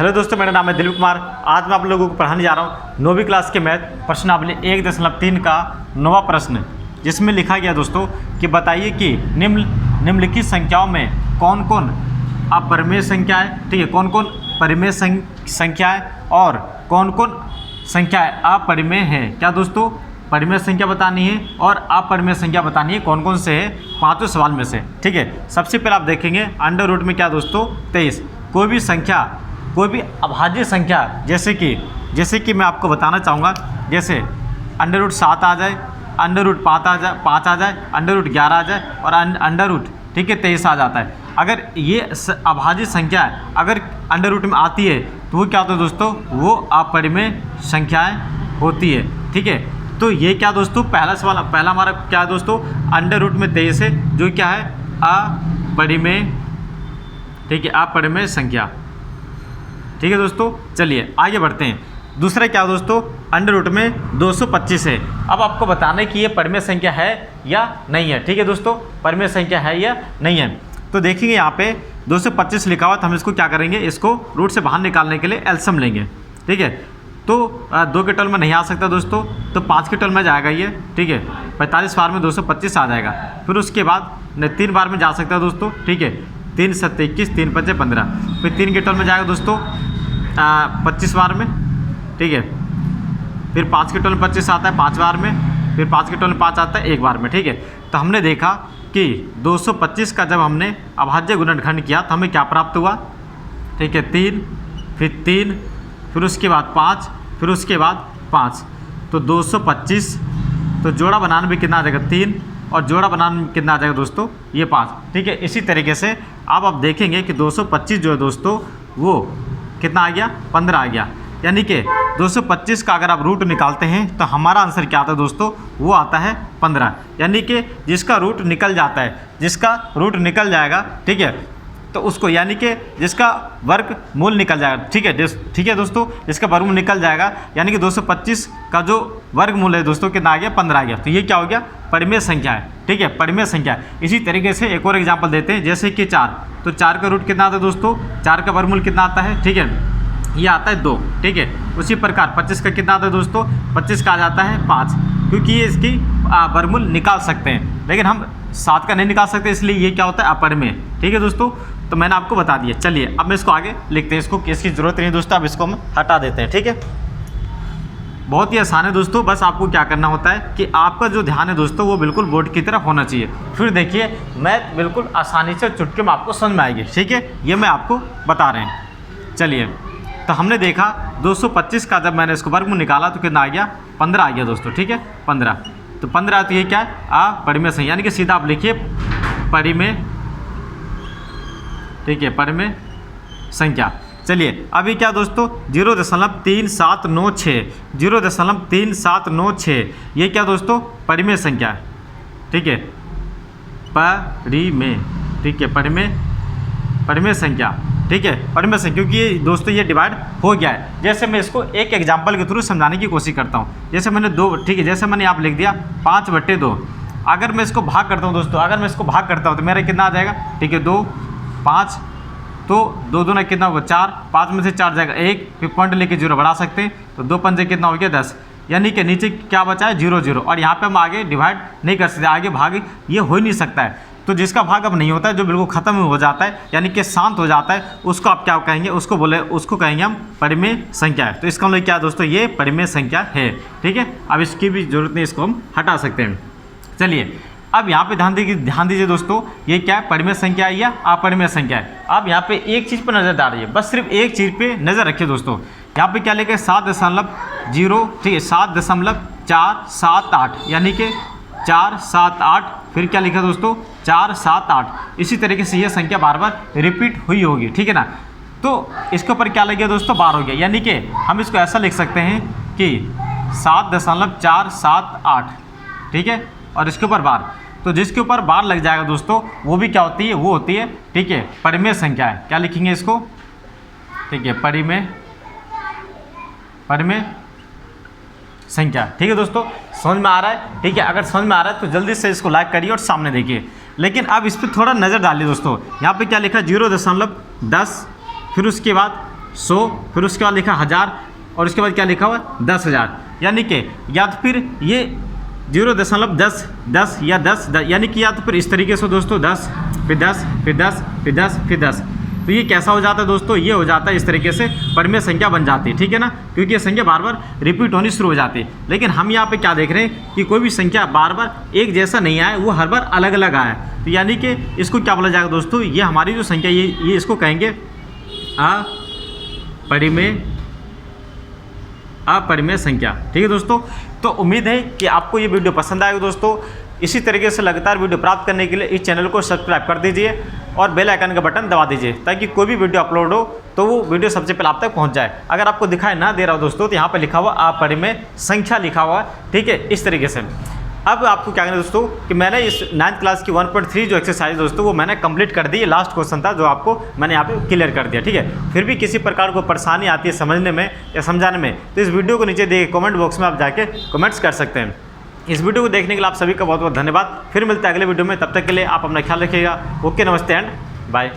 Hello दोस्तों, मेरा नाम है दिलीप कुमार। आज मैं आप लोगों को पढ़ाने जा रहा हूँ 9वीं क्लास के मैथ प्रश्नावली 1.3 का 9वां प्रश्न, जिसमें लिखा गया दोस्तों कि बताइए कि निम्नलिखित संख्याओं में कौन कौन अपरिमेय संख्याएं, ठीक है, कौन कौन परिमेय संख्याएं और कौन कौन संख्याएं अपरिमेय हैं। क्या दोस्तों, परिमेय संख्या बतानी है और अपरिमेय संख्या बतानी है, कौन कौन से है, पांचों सवाल में से। ठीक है, सबसे पहले आप देखेंगे अंडर रूट में क्या दोस्तों 23। कोई भी संख्या, कोई भी अभाज्य संख्या, जैसे कि मैं आपको बताना चाहूँगा, जैसे अंडर रूट 7 आ जाए, अंडर रूट 5 आ जाए, अंडर रूट 11 आ जाए और अंडर रूट, ठीक है, 23 आ जाता है। अगर ये अभाज्य संख्या अगर अंडर रूट में आती है तो वो क्या होता है दोस्तों, वो अपरिमेय संख्याएं होती है। ठीक है, तो ये क्या दोस्तों, पहला हमारा क्या है दोस्तों, अंडर रूट में 23 है, जो क्या है अपरिमेय, ठीक है, अपरिमेय संख्या। ठीक है दोस्तों, चलिए आगे बढ़ते हैं। दूसरा क्या दोस्तों, अंडर रूट में 225 है। अब आपको बताना है कि ये परिमेय संख्या है या नहीं है। ठीक है दोस्तों, परिमेय संख्या है या नहीं है। तो देखेंगे यहाँ पे 225 लिखा हुआ, तो हम इसको क्या करेंगे, इसको रूट से बाहर निकालने के लिए एलसीएम लेंगे। ठीक है, तो 2 के टर्म में नहीं आ सकता दोस्तों, तो 5 के टर्म में जाएगा ये। ठीक है, 45 बार में 225 आ जाएगा। फिर उसके बाद 3 बार में जा सकता है दोस्तों। ठीक है, 3 7 21, 3 5 15। फिर 3 के टर्म में जाएगा दोस्तों 25 बार में। ठीक है, फिर 5 के टर्म में 25 आता है 5 बार में, फिर 5 के टर्म में 5 आता है 1 बार में। ठीक है, तो हमने देखा कि 225 का जब हमने अभाज्य गुणनखंड किया तो हमें क्या प्राप्त हुआ, ठीक है, 3, फिर उसके बाद 5, फिर उसके बाद 5, तो 225। तो जोड़ा बनाने में कितना आ जाएगा 3, और जोड़ा बनाने में कितना आ जाएगा दोस्तों, ये 5। ठीक है, इसी तरीके से अब आप देखेंगे कि 225 जो है दोस्तों वो कितना आ गया, 15 आ गया। यानी कि 225 का अगर आप रूट निकालते हैं तो हमारा आंसर क्या आता है दोस्तों, वो आता है 15। यानी कि जिसका रूट निकल जाता है, जिसका रूट निकल जाएगा, ठीक है, तो उसको, यानी कि जिसका वर्ग मूल निकल जाएगा। ठीक है दोस्तों, जिसका वर्गमूल निकल जाएगा, यानी कि 225 का जो वर्गमूल है दोस्तों कितना आ गया, 15 आ गया। तो ये क्या हो गया, परिमेय संख्या है। ठीक है, परिमेय संख्या। इसी तरीके से एक और एग्जाम्पल देते हैं, जैसे कि 4, तो 4 का रूट कितना आता है दोस्तों, 4 का वर्गमूल कितना आता है, ठीक है, ये आता है 2। ठीक है, उसी प्रकार 25 का कितना आता है दोस्तों, 25 का आ जाता है 5, क्योंकि ये इसकी वर्गमूल निकाल सकते हैं, लेकिन हम 7 का नहीं निकाल सकते, इसलिए ये क्या होता है, अपरिमेय। ठीक है दोस्तों, तो मैंने आपको बता दिया। चलिए अब मैं इसको आगे लिखते हैं, इसको इसकी ज़रूरत नहीं दोस्तों, अब इसको हम हटा देते हैं। ठीक है, बहुत ही आसान है दोस्तों, बस आपको क्या करना होता है कि आपका जो ध्यान है दोस्तों वो बिल्कुल बोर्ड की तरफ होना चाहिए। फिर देखिए मैथ बिल्कुल आसानी से चुटकी में आपको समझ में आएगी। ठीक है, ये मैं आपको बता रहे हैं। चलिए, तो हमने देखा 225 का जब मैंने इसको वर्गमूल निकाला तो कितना आ गया, 15 आ गया दोस्तों। ठीक है, 15, तो 15 तो ये क्या है, अपरिमेय संख्या, यानी कि सीधा आप लिखिए परिमेय। ठीक है, परिमेय संख्या। चलिए अभी क्या दोस्तों, 0.3796, 0.3796, ये क्या दोस्तों, परिमेय संख्या है। ठीक है, परिमेय, ठीक है, परिमेय संख्या। ठीक है, परिमेय संख्या, क्योंकि ये दोस्तों ये डिवाइड हो गया है। जैसे मैं इसको एक एग्जांपल के थ्रू समझाने की कोशिश करता हूँ। जैसे मैंने 2, ठीक है, जैसे मैंने आप लिख दिया 5/2। अगर मैं इसको भाग करता हूँ दोस्तों, अगर मैं इसको भाग करता हूँ तो मेरा कितना आ जाएगा, ठीक है, 2, 5, तो 2 दूना कितना होगा 4, 5 में से 4 जाएगा 1, फिर पॉइंट लेके 0 बढ़ा सकते हैं, तो 2 पंजे कितना हो गया 10। यानी कि नीचे क्या बचा है, 0 0, और यहाँ पे हम आगे डिवाइड नहीं कर सकते, आगे भाग ये हो ही नहीं सकता है। तो जिसका भाग अब नहीं होता है, जो बिल्कुल ख़त्म हो जाता है, यानी कि शांत हो जाता है, उसको आप क्या कहेंगे, उसको कहेंगे हम परिमेय संख्या है। तो इसका मतलब क्या है दोस्तों, ये परिमेय संख्या है। ठीक है, अब इसकी भी जरूरत नहीं, इसको हम हटा सकते हैं। चलिए अब यहाँ पे ध्यान दीजिए दोस्तों, ये क्या है, परिमेय संख्या है या अपरिमेय संख्या है। अब यहाँ पे एक चीज़ पर नज़र डालिए, बस सिर्फ एक चीज़ पे नज़र रखिए दोस्तों। यहाँ पे क्या लिखा है, 7.0, ठीक है, 7.478, यानी कि 478, फिर क्या लिखा दोस्तों, 478। इसी तरीके से ये संख्या बार बार रिपीट हुई होगी। ठीक है ना, तो इसके ऊपर क्या लग गया दोस्तों, बार हो गया। यानी कि हम इसको ऐसा लिख सकते हैं कि 7.478, ठीक है, और इसके ऊपर बार, तो जिसके ऊपर बार लग जाएगा दोस्तों वो भी क्या होती है, वो होती है, ठीक है, परिमेय संख्या है। क्या लिखेंगे इसको, ठीक है, परिमेय संख्या। ठीक है दोस्तों, समझ में आ रहा है। ठीक है, अगर समझ में आ रहा है तो जल्दी से इसको लाइक करिए और सामने देखिए। लेकिन अब इस पर थोड़ा नज़र डालिए दोस्तों, यहाँ पे क्या लिखा है, 0.10, फिर उसके बाद 100, फिर उसके बाद लिखा 1000 और उसके बाद क्या लिखा हुआ 10,000। यानी कि या तो फिर ये 0.10 10 या 10 यानी कि या तो फिर इस तरीके से दोस्तों 10 फिर 10 फिर 10 फिर 10 फिर 10। तो ये कैसा हो जाता है दोस्तों, ये हो जाता है इस तरीके से परिमेय संख्या बन जाती है, ठीक है ना, क्योंकि ये संख्या बार बार रिपीट होनी शुरू हो जाती है। लेकिन हम यहाँ पे क्या देख रहे हैं कि कोई भी संख्या बार बार एक जैसा नहीं आया, वो हर बार अलग अलग आया। तो यानी कि इसको क्या बोला जाएगा दोस्तों, ये हमारी जो संख्या ये इसको कहेंगे अपरिमेय संख्या, ठीक है दोस्तों। तो उम्मीद है कि आपको ये वीडियो पसंद आएगा दोस्तों। इसी तरीके से लगातार वीडियो प्राप्त करने के लिए इस चैनल को सब्सक्राइब कर दीजिए और बेल आइकन का बटन दबा दीजिए, ताकि कोई भी वीडियो अपलोड हो तो वो वीडियो सबसे पहले आप तक पहुंच जाए। अगर आपको दिखाई ना दे रहा हो दोस्तों, तो यहाँ पर लिखा हुआ अपरिमेय संख्या लिखा हुआ, ठीक है, इस तरीके से। अब आपको क्या करना है दोस्तों कि मैंने इस 9th क्लास की 1.3 जो एक्सरसाइज दोस्तों वो मैंने कंप्लीट कर दी। ये लास्ट क्वेश्चन था जो आपको मैंने यहाँ पे क्लियर कर दिया, ठीक है। फिर भी किसी प्रकार को परेशानी आती है समझने में या समझाने में, तो इस वीडियो को नीचे दिए कमेंट बॉक्स में आप जाके कमेंट्स कर सकते हैं। इस वीडियो को देखने के लिए आप सभी का बहुत बहुत धन्यवाद। फिर मिलते हैं अगले वीडियो में, तब तक के लिए आप अपना ख्याल रखिएगा। ओके, नमस्ते एंड बाय।